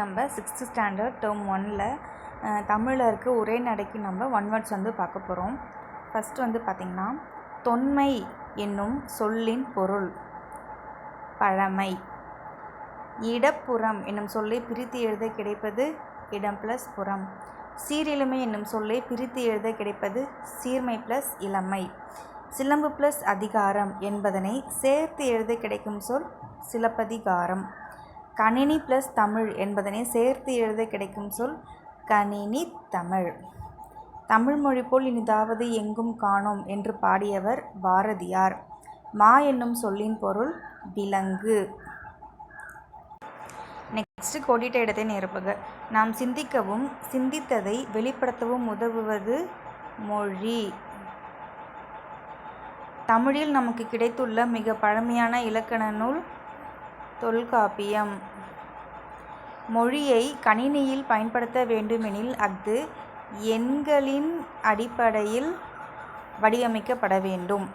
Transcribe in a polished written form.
நம்ம 6th standard term 1ல் தமிழில் இருக்க உரைநடைக்கு நம்ம ஒன் வேர்ட்ஸ் வந்து பார்க்க போகிறோம். ஃபஸ்ட்டு வந்து பார்த்திங்கன்னா, தொன்மை என்னும் சொல்லின் பொருள் பழமை. இடப்புறம் என்னும் சொல்லை பிரித்து எழுத கிடைப்பது இடம் ப்ளஸ் புறம். சீரிழமை என்னும் சொல்லை பிரித்து எழுத கிடைப்பது சீர்மை ப்ளஸ் இளமை. சிலம்பு ப்ளஸ் அதிகாரம் என்பதனை சேர்த்து எழுத கிடைக்கும் சொல் சிலப்பதிகாரம். கணினி ப்ளஸ் தமிழ் என்பதனை சேர்த்து எழுத கிடைக்கும் சொல் கணினி தமிழ். தமிழ் மொழி போல் இனிதாவது எங்கும் காணோம் என்று பாடியவர் பாரதியார். மா என்னும் சொல்லின் பொருள் விலங்கு. நெக்ஸ்ட் கோடிட்ட இடத்தை நிரப்புக. நாம் சிந்திக்கவும் சிந்தித்ததை வெளிப்படுத்தவும் உதவுவது மொழி. தமிழில் நமக்கு கிடைத்துள்ள மிக பழமையான இலக்கண நூல் தொல்காப்பியம். மொழியை கணினியில் பயன்படுத்த வேண்டுமெனில் அஃது எண்களின் அடிப்படையில் வடிவமைக்கப்பட வேண்டும்.